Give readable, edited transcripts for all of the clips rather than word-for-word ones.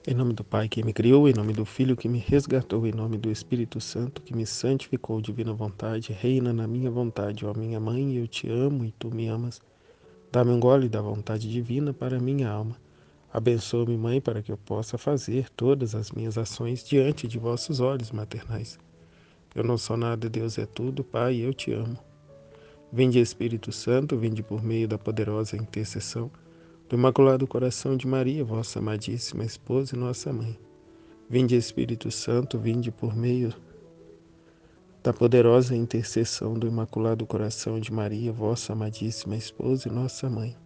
Em nome do Pai que me criou, em nome do Filho que me resgatou, em nome do Espírito Santo que me santificou, divina vontade, reina na minha vontade, ó minha mãe, eu te amo e tu me amas. Dá-me um gole da vontade divina para minha alma. Abençoa-me, Mãe, para que eu possa fazer todas as minhas ações diante de vossos olhos maternais. Eu não sou nada, Deus é tudo, Pai, eu te amo. Vinde, Espírito Santo, vinde por meio da poderosa intercessão do Imaculado Coração de Maria, vossa amadíssima esposa e nossa mãe. Vinde, Espírito Santo, vinde por meio da poderosa intercessão do Imaculado Coração de Maria, vossa amadíssima esposa e nossa mãe.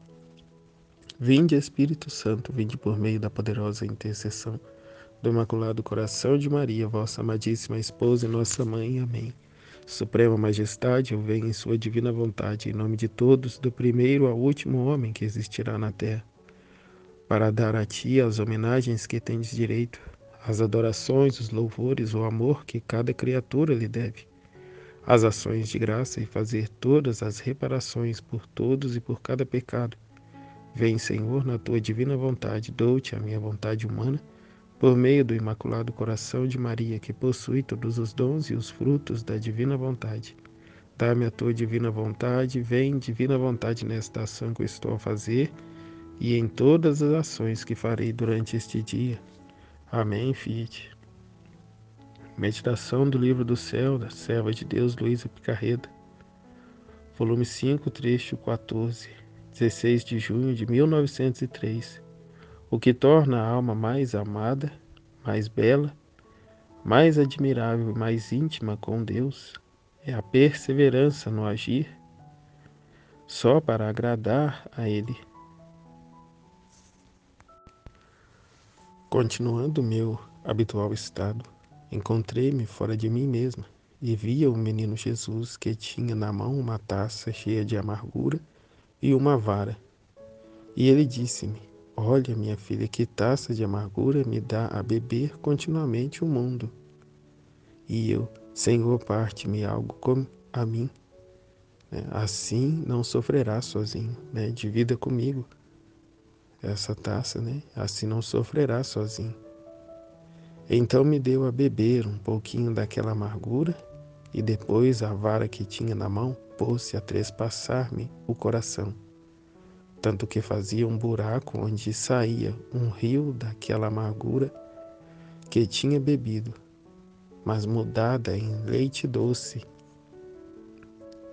Vinde, Espírito Santo, vinde por meio da poderosa intercessão do Imaculado Coração de Maria, vossa amadíssima esposa e nossa mãe. Amém. Suprema Majestade, eu venho em sua divina vontade, em nome de todos, do primeiro ao último homem que existirá na terra, para dar a ti as homenagens que tendes direito, as adorações, os louvores, o amor que cada criatura lhe deve, as ações de graça e fazer todas as reparações por todos e por cada pecado. Vem, Senhor, na tua divina vontade, dou-te a minha vontade humana, por meio do Imaculado Coração de Maria, que possui todos os dons e os frutos da divina vontade. Dá-me a tua divina vontade, vem, divina vontade, nesta ação que eu estou a fazer e em todas as ações que farei durante este dia. Amém, Fiat. Meditação do Livro do Céu, da Serva de Deus Luísa Picarreda, volume 5, trecho 14, 16 de junho de 1903. O que torna a alma mais amada, mais bela, mais admirável e mais íntima com Deus é a perseverança no agir só para agradar a Ele. Continuando meu habitual estado, encontrei-me fora de mim mesma e via o menino Jesus que tinha na mão uma taça cheia de amargura e uma vara. E ele disse-me: Olha, minha filha, que taça de amargura me dá a beber continuamente o mundo. E eu: Senhor, parte-me algo como a mim, né? Assim não sofrerás sozinho, né? Divida comigo essa taça, né? Assim não sofrerás sozinho. Então me deu a beber um pouquinho daquela amargura, e depois a vara que tinha na mão pôs-se a trespassar-me o coração, tanto que fazia um buraco onde saía um rio daquela amargura que tinha bebido, mas mudada em leite doce.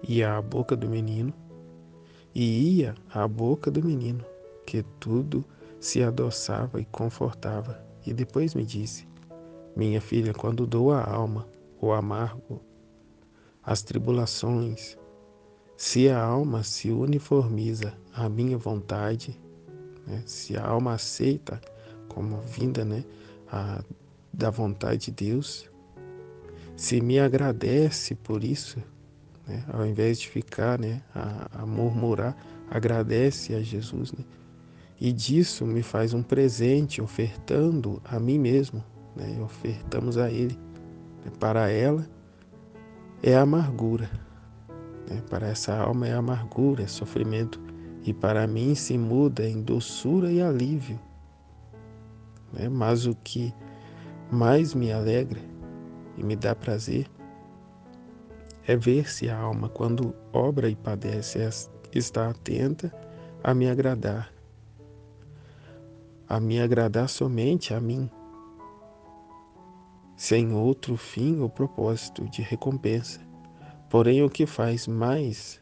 Ia à boca do menino, e ia à boca do menino, que tudo se adoçava e confortava. E depois me disse: Minha filha, quando dou a alma, o amargo, as tribulações, se a alma se uniformiza à minha vontade, né, se a alma aceita como vinda, né, da vontade de Deus, se me agradece por isso, né, ao invés de ficar, né, a murmurar, agradece a Jesus, né, e disso me faz um presente, ofertando a mim mesmo, né, ofertamos a Ele. Para ela é amargura, né, para essa alma é amargura, é sofrimento, e para mim se muda em doçura e alívio, né, mas o que mais me alegra e me dá prazer é ver se a alma, quando obra e padece, está atenta a me agradar somente a mim, sem outro fim ou propósito de recompensa. Porém, o que faz mais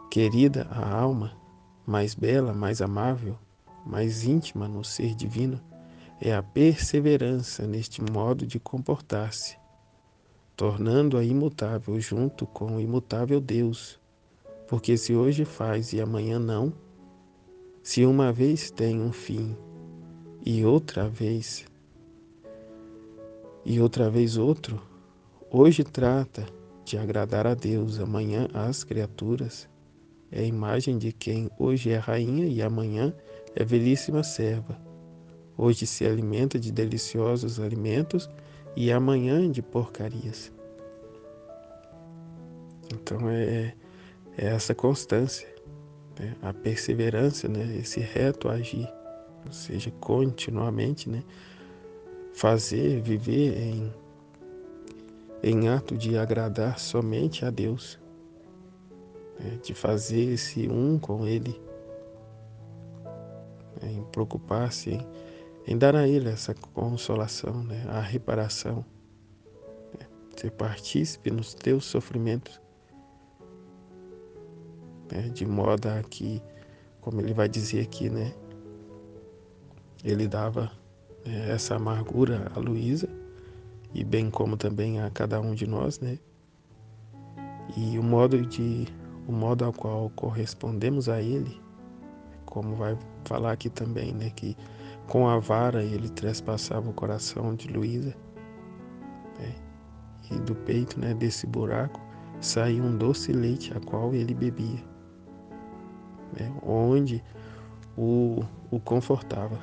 querida a alma, mais bela, mais amável, mais íntima no ser divino, é a perseverança neste modo de comportar-se, tornando-a imutável junto com o imutável Deus. Porque se hoje faz e amanhã não, se uma vez tem um fim e outra vez outro, hoje trata de agradar a Deus, amanhã às criaturas, é a imagem de quem hoje é rainha e amanhã é velhíssima serva. Hoje se alimenta de deliciosos alimentos e amanhã de porcarias. Então é essa constância, né? A perseverança, né? Esse reto agir. ou seja, continuamente, né, viver em ato de agradar somente a Deus, né, de fazer esse um com Ele, né, em preocupar-se em dar a Ele essa consolação, né, a reparação, ser partícipe nos teus sofrimentos, né, de modo a que, como ele vai dizer aqui, né, ele dava essa amargura a Luísa, e bem como também a cada um de nós, né, e o modo ao qual correspondemos a ele, como vai falar aqui também, né, que com a vara ele trespassava o coração de Luísa, né, e do peito, né, desse buraco saía um doce leite a qual ele bebia, né, onde o confortava.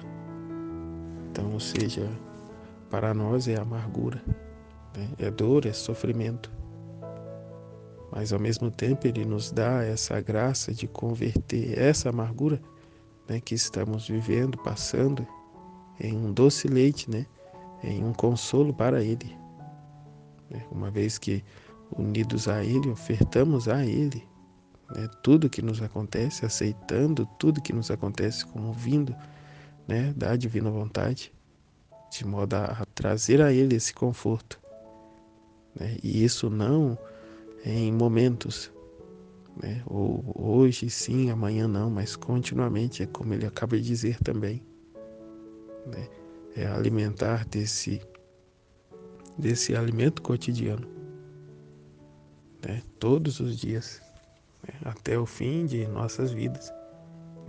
Então, ou seja, para nós é amargura, né, é dor, é sofrimento, mas ao mesmo tempo ele nos dá essa graça de converter essa amargura, né, que estamos vivendo, passando, em um doce leite, né, em um consolo para ele, né, uma vez que unidos a ele, ofertamos a ele, né, tudo que nos acontece, aceitando tudo que nos acontece como vindo, né, da divina vontade, de modo a trazer a ele esse conforto, né, e isso não em momentos, né, ou hoje sim, amanhã não, mas continuamente, é como ele acaba de dizer também, né, é alimentar desse alimento cotidiano, né, todos os dias, né, até o fim de nossas vidas,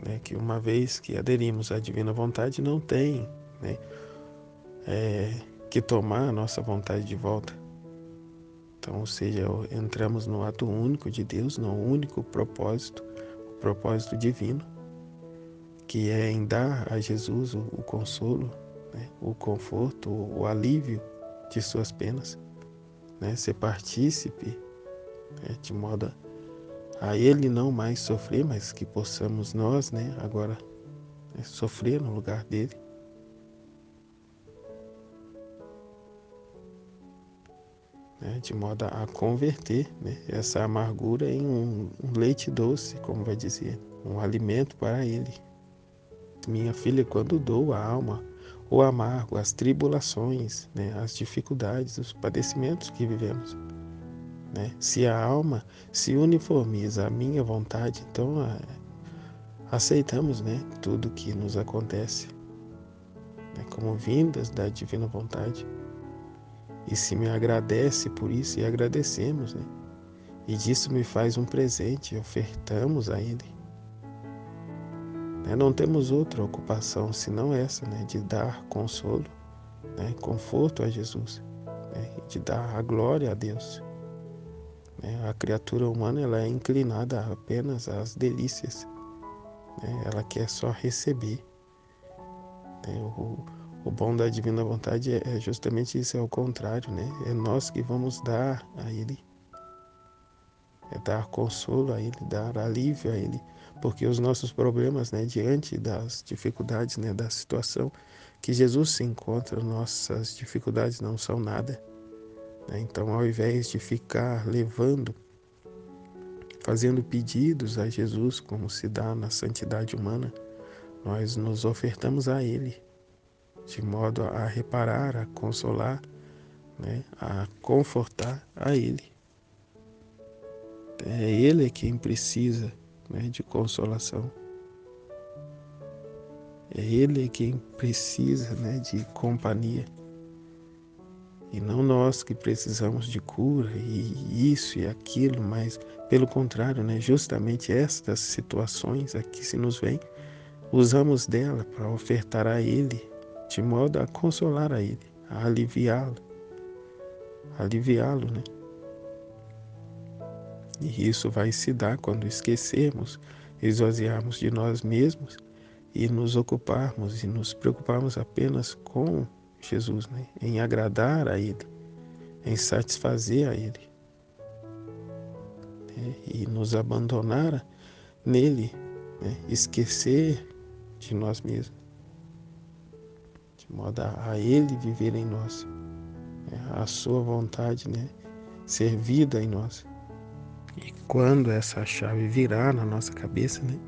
né, que uma vez que aderimos à divina vontade, não tem, né, que tomar a nossa vontade de volta. Então, ou seja, entramos no ato único de Deus, no único propósito, o propósito divino, que é em dar a Jesus o consolo, né, o conforto, o alívio de suas penas, né, ser partícipe, né, de modo a Ele não mais sofrer, mas que possamos nós, né, agora, né, sofrer no lugar dele. Né, de modo a converter, né, essa amargura em um leite doce, como vai dizer, um alimento para ele. Minha filha, quando dou a alma, o amargo, as tribulações, né, as dificuldades, os padecimentos que vivemos, né, se a alma se uniformiza à minha vontade, então aceitamos, né, tudo que nos acontece, né, como vindas da divina vontade. E se me agradece por isso, e agradecemos, né, e disso me faz um presente, ofertamos a Ele. Né, não temos outra ocupação senão essa, né, de dar consolo, né, conforto a Jesus, né, de dar a glória a Deus. Né, a criatura humana ela é inclinada apenas às delícias, né, ela quer só receber. Né, o bom da divina vontade é justamente isso, é o contrário, né, é nós que vamos dar a Ele. É dar consolo a Ele, dar alívio a Ele, porque os nossos problemas, né, diante das dificuldades, né, da situação que Jesus se encontra, nossas dificuldades não são nada. Né? Então, ao invés de ficar levando, fazendo pedidos a Jesus, como se dá na santidade humana, nós nos ofertamos a Ele, de modo a reparar, a consolar, né, a confortar a Ele. É Ele quem precisa, né, de consolação. É Ele quem precisa, né, de companhia. E não nós que precisamos de cura e isso e aquilo, mas pelo contrário, né, justamente estas situações aqui se nos vêm, usamos dela para ofertar a Ele, de modo a consolar a Ele, a aliviá-lo, né? E isso vai se dar quando esquecermos, esvaziarmos de nós mesmos e nos ocuparmos e nos preocuparmos apenas com Jesus, né? Em agradar a Ele, em satisfazer a Ele, né? E nos abandonar nele, né? Esquecer de nós mesmos. de modo a Ele viver em nós, né? A sua vontade, né? Ser vida em nós. E quando essa chave virar na nossa cabeça, né?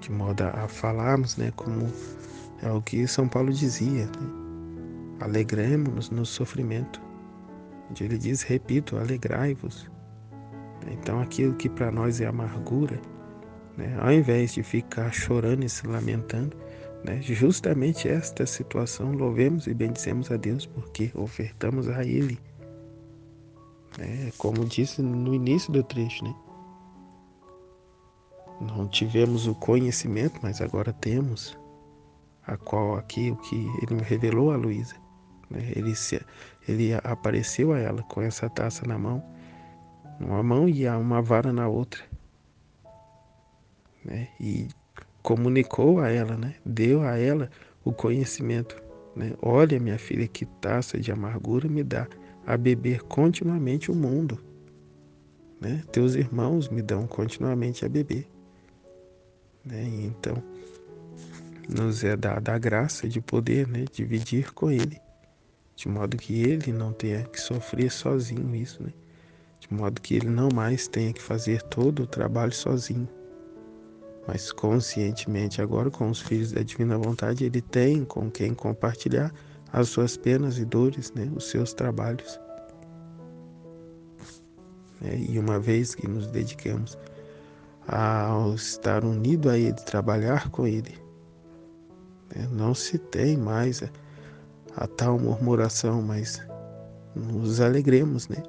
De modo a falarmos, né? Como é o que São Paulo dizia, né? Alegremos-nos no sofrimento. Onde ele diz, repito, alegrai-vos. Então aquilo que para nós é amargura, né? Ao invés de ficar chorando e se lamentando, né? Justamente esta situação, louvemos e bendizemos a Deus porque ofertamos a Ele, né? Como disse no início do trecho, né? Não tivemos o conhecimento, mas agora temos, a qual aqui o que ele me revelou a Luísa, né? Ele apareceu a ela com essa taça na mão, numa mão e uma vara na outra, né? E comunicou a ela, né? Deu a ela o conhecimento, né? Olha, minha filha, que taça de amargura me dá a beber continuamente o mundo, né? Teus irmãos me dão continuamente a beber, né? E então nos é dada a graça de poder, né? Dividir com Ele, de modo que Ele não tenha que sofrer sozinho isso, né? De modo que Ele não mais tenha que fazer todo o trabalho sozinho, mas conscientemente agora com os filhos da divina vontade ele tem com quem compartilhar as suas penas e dores, né, os seus trabalhos, né, e uma vez que nos dediquemos ao estar unido a ele, trabalhar com ele, né, não se tem mais a tal murmuração, mas nos alegremos, né,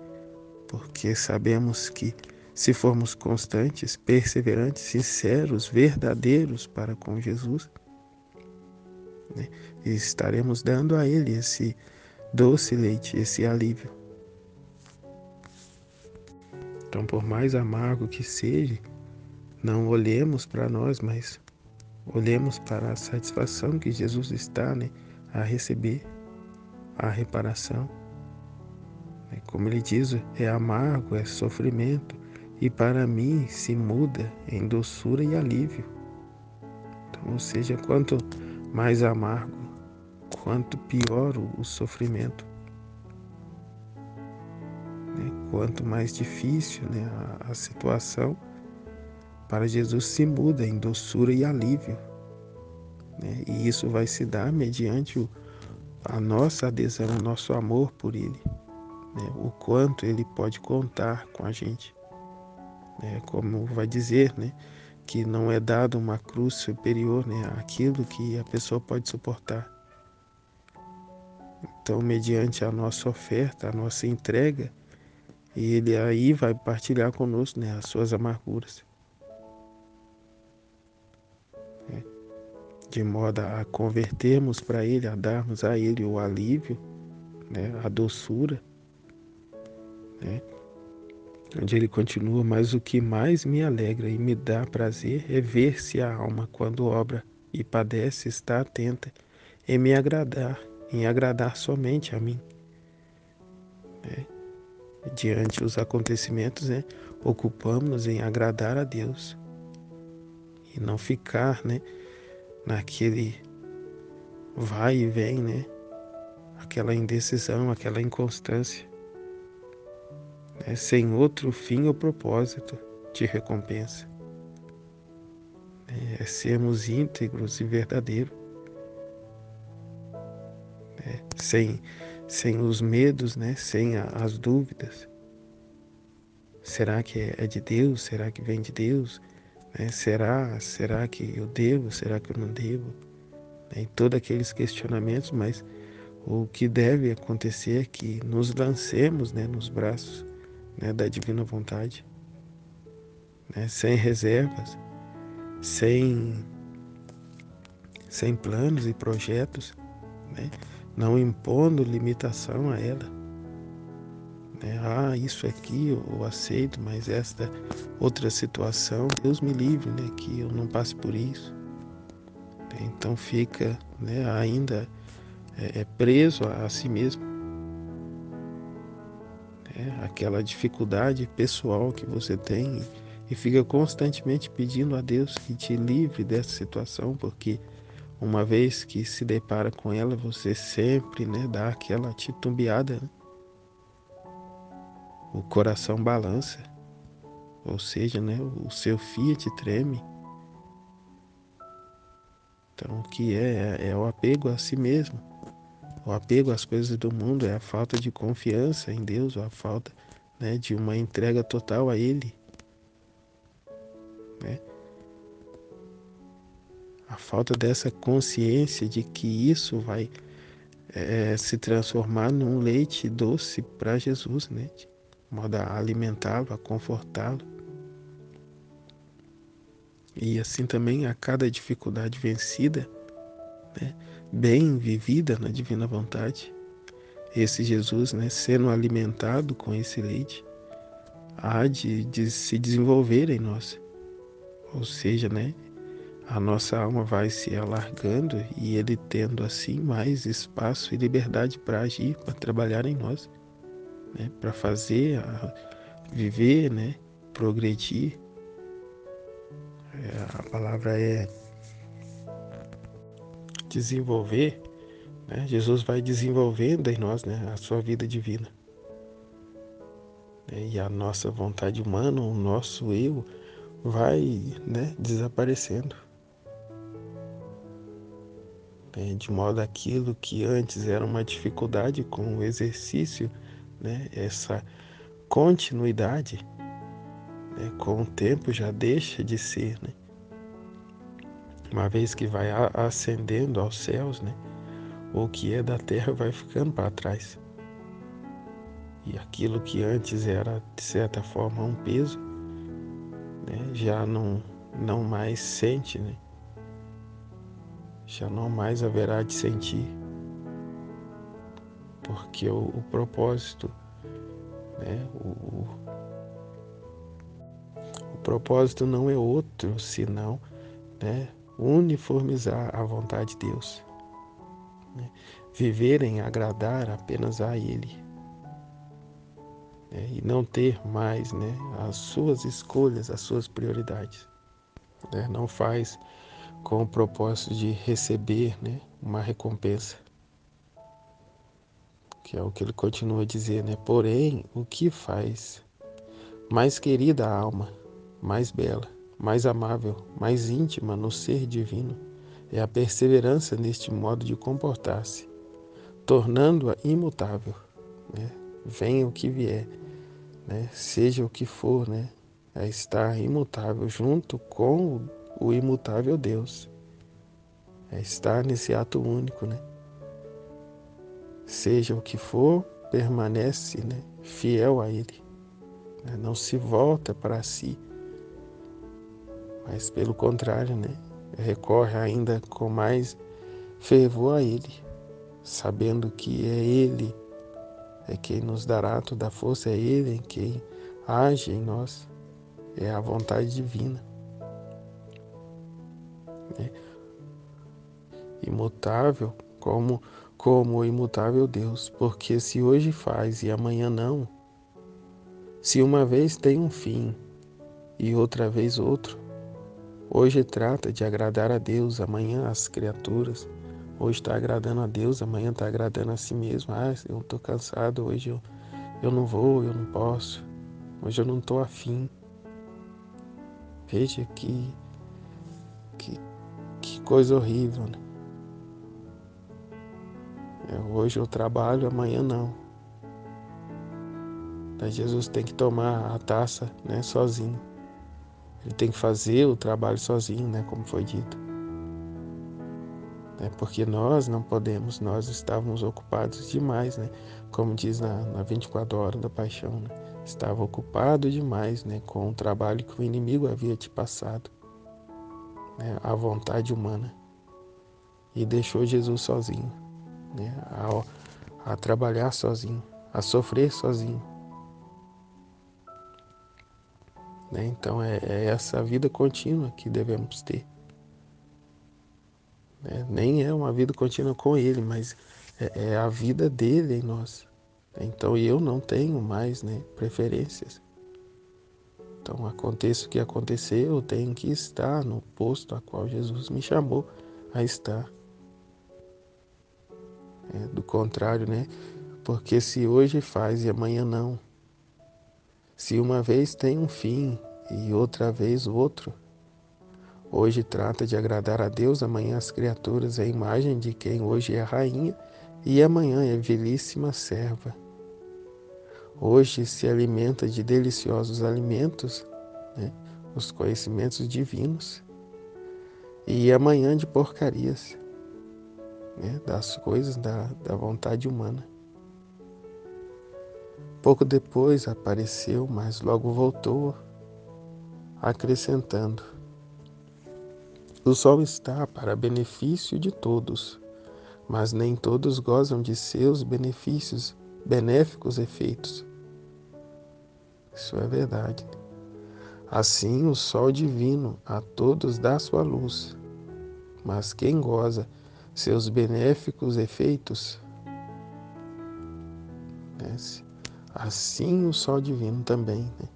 porque sabemos que se formos constantes, perseverantes, sinceros, verdadeiros para com Jesus, né, e estaremos dando a Ele esse doce leite, esse alívio. Então, por mais amargo que seja, não olhemos para nós, mas olhemos para a satisfação que Jesus está, né, a receber, a reparação. Como ele diz, é amargo, é sofrimento, e para mim se muda em doçura e alívio. Então, ou seja, quanto mais amargo, quanto pior o sofrimento, né? Quanto mais difícil, né, a situação, para Jesus se muda em doçura e alívio, né? E isso vai se dar mediante a nossa adesão, o nosso amor por Ele, né? O quanto Ele pode contar com a gente, né? Como vai dizer, né, que não é dado uma cruz superior, né, àquilo que a pessoa pode suportar. Então, mediante a nossa oferta, a nossa entrega, Ele aí vai partilhar conosco, né, as suas amarguras, né, de modo a convertermos para Ele, a darmos a Ele o alívio, né, a doçura, né, onde Ele continua, mas o que mais me alegra e me dá prazer é ver se a alma, quando obra e padece, está atenta em agradar somente a mim, né. Diante dos acontecimentos, né, ocupamos-nos em agradar a Deus e não ficar, né, naquele vai e vem, né, aquela indecisão, aquela inconstância, né, sem outro fim ou propósito de recompensa. É sermos íntegros e verdadeiros, né, sem os medos, né, sem as dúvidas. Será que é de Deus? Será que vem de Deus? Né? Será que eu devo? Será que eu não devo? Em todos aqueles questionamentos, mas o que deve acontecer é que nos lancemos, né, nos braços, né, da divina vontade, né, sem reservas, sem, sem planos e projetos, né, não impondo limitação a ela, né, isso aqui eu aceito, mas esta outra situação, Deus me livre, né, que eu não passe por isso. Então fica, né, ainda preso a si mesmo, né, aquela dificuldade pessoal que você tem e fica constantemente pedindo a Deus que te livre dessa situação, porque uma vez que se depara com ela, você sempre, né, dá aquela titubeada, né? O coração balança, ou seja, né, o seu fiat treme. Então, o que é o apego a si mesmo. O apego às coisas do mundo é a falta de confiança em Deus, ou a falta, né, de uma entrega total a Ele, né? A falta dessa consciência de que isso vai se transformar num leite doce para Jesus, né? De modo a alimentá-lo, a confortá-lo. E assim também a cada dificuldade vencida, né, bem vivida na divina vontade, esse Jesus, né, sendo alimentado com esse leite, há de se desenvolver em nós. Ou seja, né, a nossa alma vai se alargando e ele tendo assim mais espaço e liberdade para agir, para trabalhar em nós, né, para fazer, viver, né, progredir. A palavra é desenvolver, né? Jesus vai desenvolvendo em nós, né, a sua vida divina. E a nossa vontade humana, o nosso eu, vai, né, desaparecendo. De modo aquilo que antes era uma dificuldade com o exercício, né, essa continuidade, né, com o tempo já deixa de ser, né? Uma vez que vai ascendendo aos céus, né, o que é da terra vai ficando para trás. E aquilo que antes era, de certa forma, um peso, né, já não mais sente, né? Já não mais haverá de sentir, porque o propósito, né, o propósito não é outro senão, né, uniformizar a vontade de Deus, né, viver em agradar apenas a Ele, né, e não ter mais, né, as suas escolhas, as suas prioridades, né, não faz com o propósito de receber, né, uma recompensa, que é o que ele continua a dizer, né? Porém, o que faz mais querida a alma, mais bela, mais amável, mais íntima no ser divino, é a perseverança neste modo de comportar-se, tornando-a imutável, né? Venha o que vier, né? Seja o que for, né? A estar imutável junto com o imutável Deus. É estar nesse ato único, né? Seja o que for, permanece, né, fiel a Ele, né? Não se volta para si, mas pelo contrário, né, recorre ainda com mais fervor a Ele, sabendo que é Ele quem nos dará toda a força, é Ele quem age em nós, é a vontade divina, né? Imutável como o imutável Deus, porque se hoje faz e amanhã não, se uma vez tem um fim e outra vez outro, hoje trata de agradar a Deus, amanhã as criaturas. Hoje está agradando a Deus, amanhã está agradando a si mesmo. Ah, eu estou cansado, hoje eu não vou, eu não posso. Hoje eu não estou afim. Veja que, que coisa horrível, né? Hoje eu trabalho, amanhã não. Daí Jesus tem que tomar a taça, né, sozinho. Ele tem que fazer o trabalho sozinho, né, como foi dito. Porque nós não podemos, nós estávamos ocupados demais, né? Como diz na 24 horas da paixão, né? Estava ocupado demais, né, com o trabalho que o inimigo havia te passado, né, a vontade humana, e deixou Jesus sozinho, né, a trabalhar sozinho, a sofrer sozinho, né? Então é essa vida contínua que devemos ter, né? Nem é uma vida contínua com Ele, mas é a vida dele em nós. Então eu não tenho mais, né, preferências. Então aconteça o que acontecer, eu tenho que estar no posto a qual Jesus me chamou a estar. Do contrário, né? Porque se hoje faz e amanhã não, se uma vez tem um fim e outra vez outro, hoje trata de agradar a Deus, amanhã as criaturas, a imagem de quem hoje é a rainha e amanhã é vilíssima serva. Hoje se alimenta de deliciosos alimentos, né? Os conhecimentos divinos, e amanhã de porcarias, né? Das coisas da vontade humana. Pouco depois apareceu, mas logo voltou, acrescentando: o sol está para benefício de todos, mas nem todos gozam de seus benefícios, benéficos efeitos. Isso é verdade. Assim o sol divino a todos dá sua luz, mas quem goza seus benéficos efeitos, né? Assim o sol divino também, né,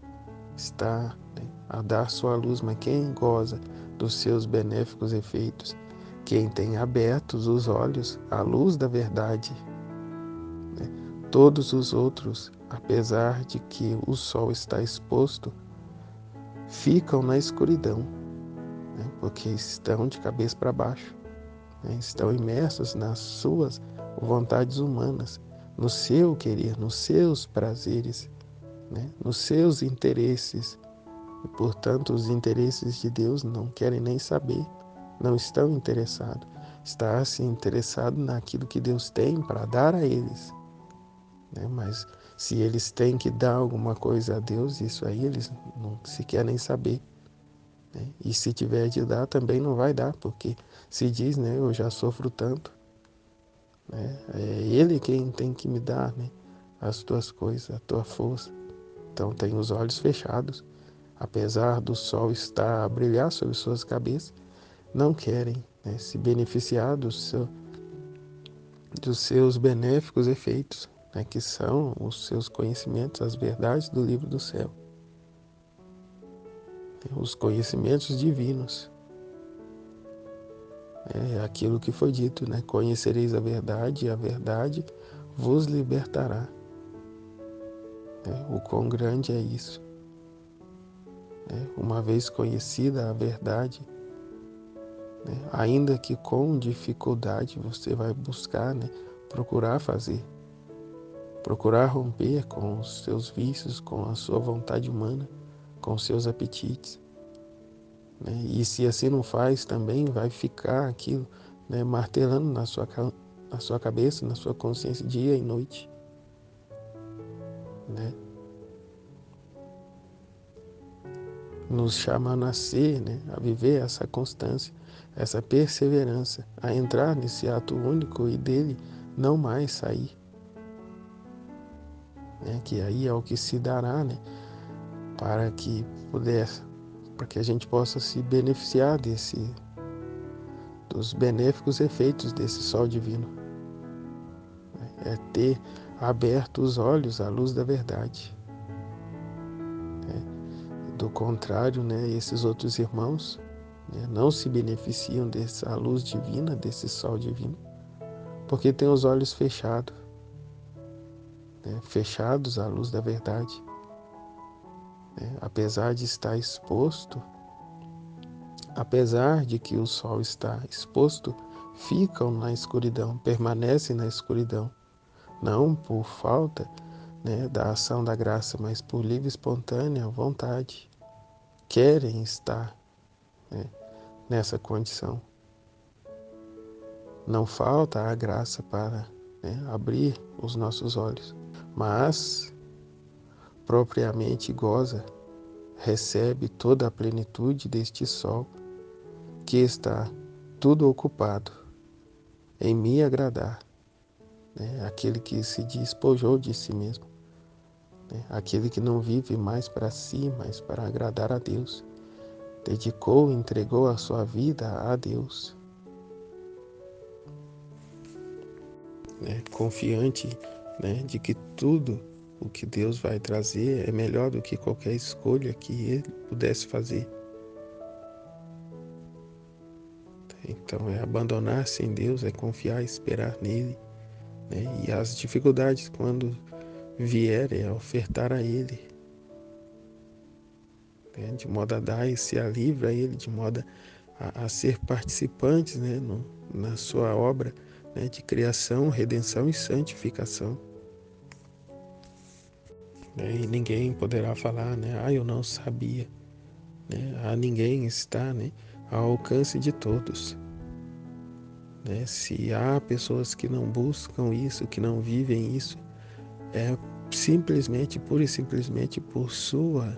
está, né, a dar sua luz, mas quem goza dos seus benéficos efeitos, quem tem abertos os olhos à luz da verdade, né, todos os outros, apesar de que o sol está exposto, ficam na escuridão, né, porque estão de cabeça para baixo, né, estão imersos nas suas vontades humanas, no seu querer, nos seus prazeres, né, nos seus interesses. E, portanto, os interesses de Deus não querem nem saber, não estão interessados. Está se interessado naquilo que Deus tem para dar a eles, né? Mas se eles têm que dar alguma coisa a Deus, isso aí eles não se querem saber, né? E se tiver de dar, também não vai dar, porque se diz, né, eu já sofro tanto, né? É Ele quem tem que me dar, né, as tuas coisas, a tua força. Então tem os olhos fechados, apesar do sol estar a brilhar sobre suas cabeças, não querem, né, se beneficiar dos seus benéficos efeitos, né, que são os seus conhecimentos, as verdades do livro do céu, né, os conhecimentos divinos. É aquilo que foi dito, né? Conhecereis a verdade e a verdade vos libertará. Né? O quão grande é isso. Né? Uma vez conhecida a verdade, né, ainda que com dificuldade você vai buscar, né, procurar fazer, procurar romper com os seus vícios, com a sua vontade humana, com os seus apetites, né? E se assim não faz, também vai ficar aquilo, né, martelando na sua cabeça, na sua consciência, dia e noite, né? Nos chama a nascer, né, a viver essa constância, essa perseverança, a entrar nesse ato único e dele não mais sair, né? Que aí é o que se dará, né, para que para que a gente possa se beneficiar dos benéficos efeitos desse sol divino, né? É ter aberto os olhos à luz da verdade, né? Do contrário, né, esses outros irmãos, né, não se beneficiam dessa luz divina, desse sol divino, porque têm os olhos fechados, né, fechados à luz da verdade, né, apesar de estar exposto. Apesar de que o sol está exposto, ficam na escuridão, permanecem na escuridão, não por falta, né, da ação da graça, mas por livre e espontânea vontade. Querem estar, né, nessa condição. Não falta a graça para, né, abrir os nossos olhos, mas propriamente goza, recebe toda a plenitude deste sol que está tudo ocupado em me agradar, né? Aquele que se despojou de si mesmo, né? Aquele que não vive mais para si, mas para agradar a Deus, dedicou e entregou a sua vida a Deus, né? Confiante, né, de que tudo o que Deus vai trazer é melhor do que qualquer escolha que ele pudesse fazer. Então é abandonar-se em Deus, é confiar e esperar nele, né? E as dificuldades, quando vierem, é ofertar a Ele, né? De modo a dar esse alívio a Ele, de modo a ser participantes, né? Na sua obra, né? De criação, redenção e santificação. Né? E ninguém poderá falar, né? Ah, eu não sabia. Né? A ninguém está, né? Ao alcance de todos. Né? Se há pessoas que não buscam isso, que não vivem isso, é simplesmente, pura e simplesmente por sua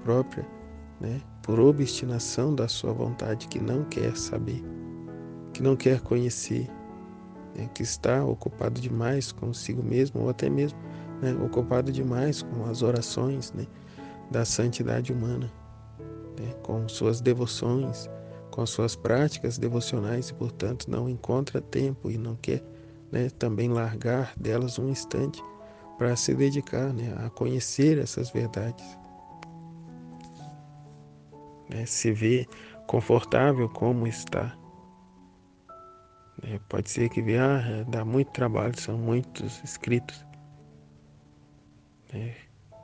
própria, né? Por obstinação da sua vontade, que não quer saber, que não quer conhecer, né? Que está ocupado demais consigo mesmo, ou até mesmo, né? Ocupado demais com as orações, né? Da santidade humana, né? Com suas devoções, com suas práticas devocionais e, portanto, não encontra tempo e não quer, né? Também largar delas um instante para se dedicar, né? A conhecer essas verdades, né? Se vê confortável como está, né? Pode ser que dá muito trabalho, são muitos escritos, né?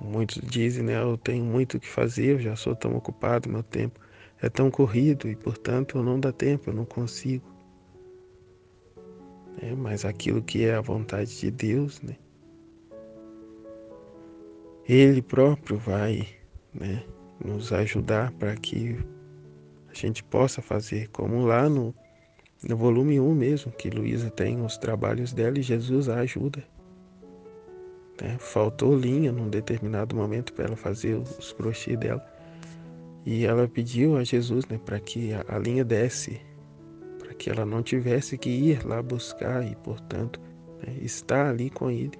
Muitos dizem, né? Eu tenho muito o que fazer, eu já sou tão ocupado, meu tempo é tão corrido e, portanto, não dá tempo, eu não consigo. Mas aquilo que é a vontade de Deus, né? Ele próprio vai, né? Nos ajudar para que a gente possa fazer, como lá no volume 1 mesmo, que Luísa tem os trabalhos dela e Jesus a ajuda, né? Faltou linha num determinado momento para ela fazer os crochê dela. E ela pediu a Jesus, né, para que a linha desse, para que ela não tivesse que ir lá buscar e, portanto, né, estar ali com ele.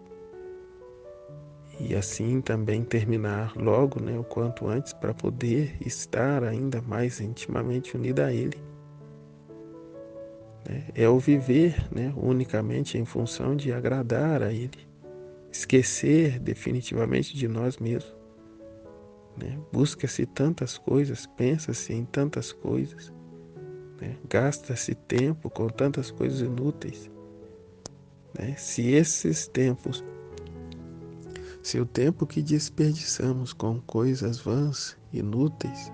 E assim também terminar logo, né, o quanto antes, para poder estar ainda mais intimamente unida a ele. É o viver, né, unicamente em função de agradar a ele. Esquecer definitivamente de nós mesmos, né? Busca-se tantas coisas, pensa-se em tantas coisas, né? Gasta-se tempo com tantas coisas inúteis, né? Se o tempo que desperdiçamos com coisas vãs, inúteis,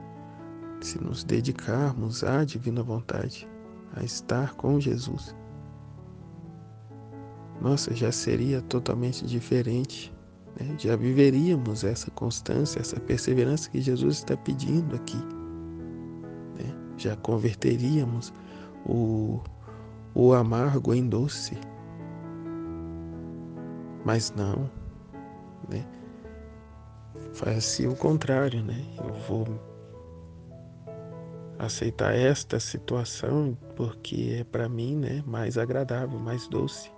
se nos dedicarmos à divina vontade, a estar com Jesus, nossa, já seria totalmente diferente, né? Já viveríamos essa constância, essa perseverança que Jesus está pedindo aqui, né? Já converteríamos o, o amargo em doce, mas não, né? Faz-se o contrário, né? Eu vou aceitar esta situação porque é para mim, né, mais agradável, mais doce.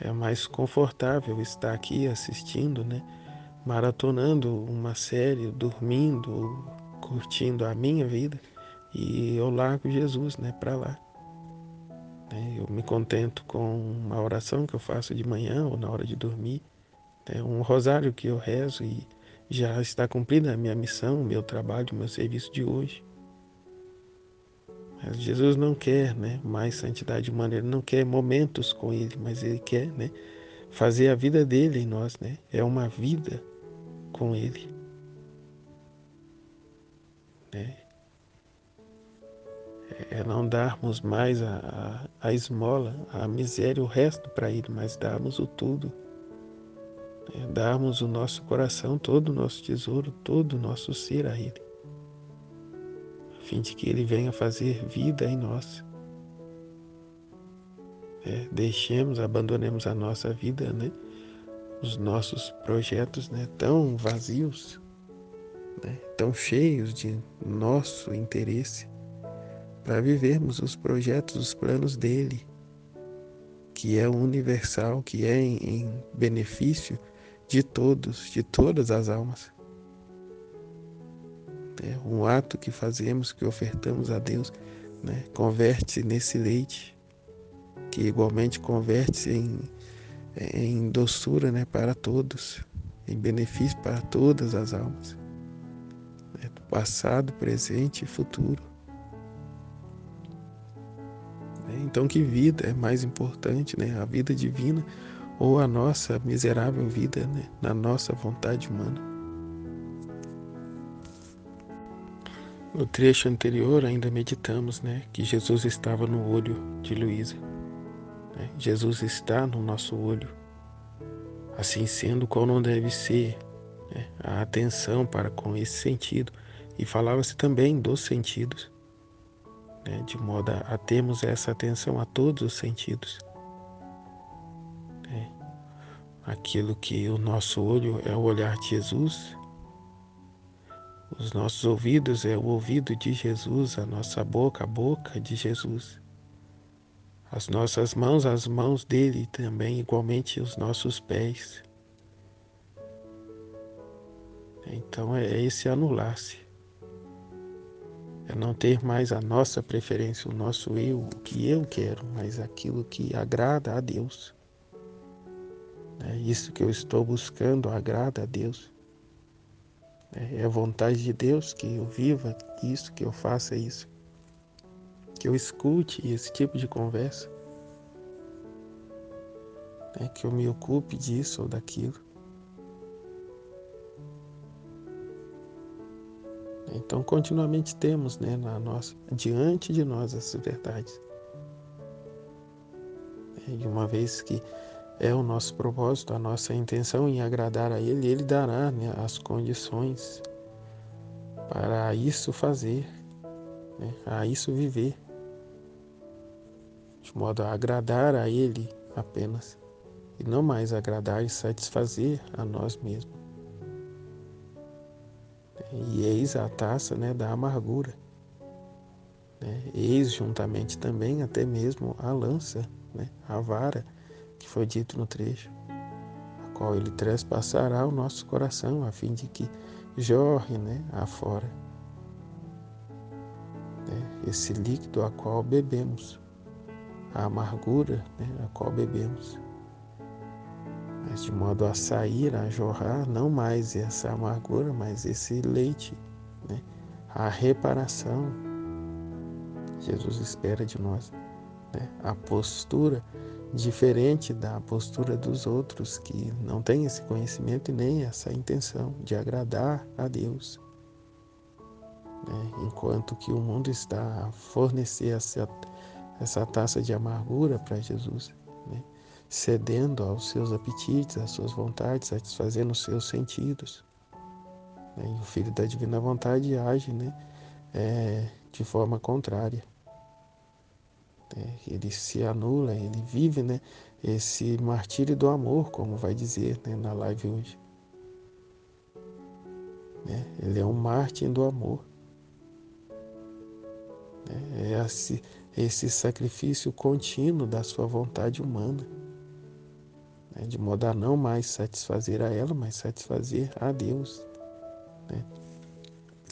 É mais confortável estar aqui assistindo, né, maratonando uma série, dormindo, curtindo a minha vida, e eu largo Jesus, né, para lá. Eu me contento com uma oração que eu faço de manhã ou na hora de dormir, um rosário que eu rezo e já está cumprida a minha missão, o meu trabalho, o meu serviço de hoje. Mas Jesus não quer, né, mais santidade humana, ele não quer momentos com ele, mas ele quer, né, fazer a vida dele em nós, né? É uma vida com ele, né? É não darmos mais a esmola, a miséria, o resto para ele, mas darmos o tudo, né? Darmos o nosso coração, todo o nosso tesouro, todo o nosso ser a ele, a fim de que ele venha fazer vida em nós. Deixemos, abandonemos a nossa vida, né? Os nossos projetos, né, tão vazios, né, tão cheios de nosso interesse, para vivermos os projetos, os planos dele, que é universal, que é em benefício de todos, de todas as almas. Um ato que fazemos, que ofertamos a Deus, né, converte-se nesse leite, que igualmente converte-se em doçura, né, para todos, em benefício para todas as almas, né, passado, presente e futuro. Então, que vida é mais importante, né? A vida divina ou a nossa miserável vida, né? Na nossa vontade humana? No trecho anterior, ainda meditamos, né? Que Jesus estava no olho de Luísa, né? Jesus está no nosso olho. Assim sendo, qual não deve ser, né, a atenção para com esse sentido? E falava-se também dos sentidos, né, de modo a termos essa atenção a todos os sentidos. Né? Aquilo que o nosso olho é o olhar de Jesus, os nossos ouvidos é o ouvido de Jesus, a nossa boca, a boca de Jesus. As nossas mãos, as mãos dele e também igualmente os nossos pés. Então é esse anular-se. É não ter mais a nossa preferência, o nosso eu, o que eu quero, mas aquilo que agrada a Deus. É isso que eu estou buscando, agrada a Deus. É a vontade de Deus que eu viva isso, que eu faça isso. Que eu escute esse tipo de conversa. Que eu me ocupe disso ou daquilo. Então, continuamente temos, né, diante de nós essas verdades. E uma vez que é o nosso propósito, a nossa intenção em agradar a Ele, Ele dará, né, as condições para isso fazer, né, a isso viver, de modo a agradar a Ele apenas, e não mais agradar e satisfazer a nós mesmos. E eis a taça, né, da amargura. Eis juntamente também até mesmo a lança, né, a vara, que foi dito no trecho, a qual ele trespassará o nosso coração, a fim de que jorre, né, afora, esse líquido a qual bebemos, a amargura, né, a qual bebemos. Mas de modo a sair, a jorrar, não mais essa amargura, mas esse leite, né, a reparação que Jesus espera de nós. A postura diferente da postura dos outros que não têm esse conhecimento e nem essa intenção de agradar a Deus. Enquanto que o mundo está a fornecer essa taça de amargura para Jesus, cedendo aos seus apetites, às suas vontades, satisfazendo os seus sentidos. E o Filho da Divina Vontade age, de forma contrária. Ele se anula, ele vive, esse martírio do amor, como vai dizer, na live hoje. Ele é um mártir do amor. É esse sacrifício contínuo da sua vontade humana, de modo a não mais satisfazer a ela, mas satisfazer a Deus.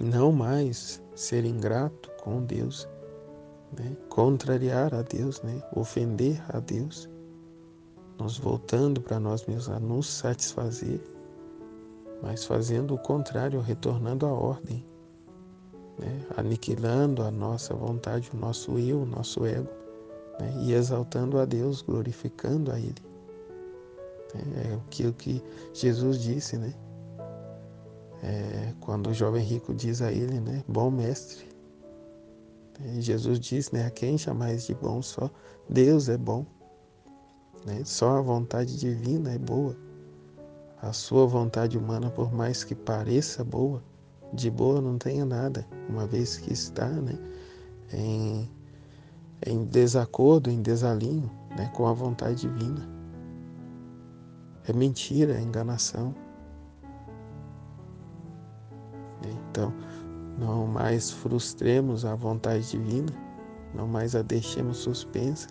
Não mais ser ingrato com Deus, contrariar a Deus, ofender a Deus, nos voltando para nós mesmos a nos satisfazer, mas fazendo o contrário, retornando à ordem, aniquilando a nossa vontade, o nosso eu, o nosso ego, e exaltando a Deus, glorificando a Ele. É aquilo que Jesus disse, quando o jovem rico diz a Ele, bom mestre. Jesus diz, a quem chamais de bom? Só Deus é bom. Só a vontade divina é boa. A sua vontade humana, por mais que pareça boa, de boa não tenha nada, uma vez que está em desacordo, em desalinho com a vontade divina. É mentira, é enganação. Então, não mais frustremos a vontade divina, não mais a deixemos suspensa,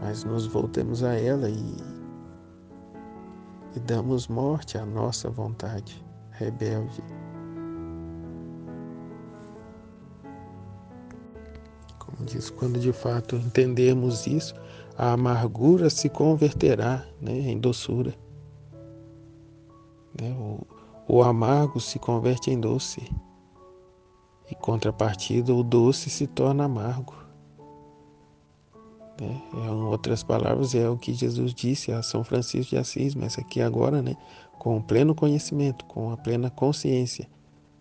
mas nos voltemos a ela e damos morte à nossa vontade rebelde. Como diz, quando de fato entendermos isso, a amargura se converterá em doçura. O amargo se converte em doce. Em contrapartida, o doce se torna amargo. né? Em outras palavras, é o que Jesus disse a São Francisco de Assis, mas aqui agora, né, com o pleno conhecimento, com a plena consciência,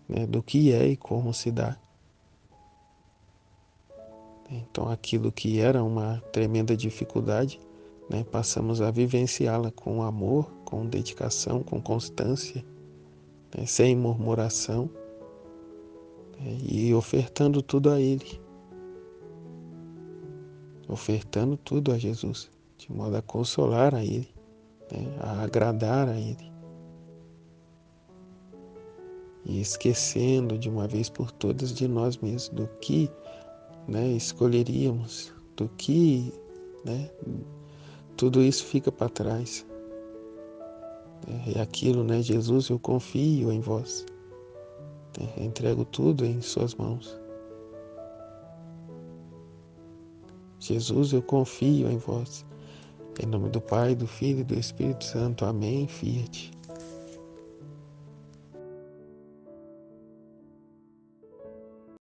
né, do que é e como se dá. Então, aquilo que era uma tremenda dificuldade, né, passamos a vivenciá-la com amor, com dedicação, com constância, né, sem murmuração, né, e ofertando tudo a Ele, ofertando tudo a Jesus, de modo a consolar a Ele, né, a agradar a Ele, e esquecendo de uma vez por todas de nós mesmos, do que, né, escolheríamos, do que, né, tudo isso fica para trás. É aquilo, né? Jesus, eu confio em vós. Entrego tudo em suas mãos. Jesus, eu confio em vós. Em nome do Pai, do Filho e do Espírito Santo. Amém. Fiat.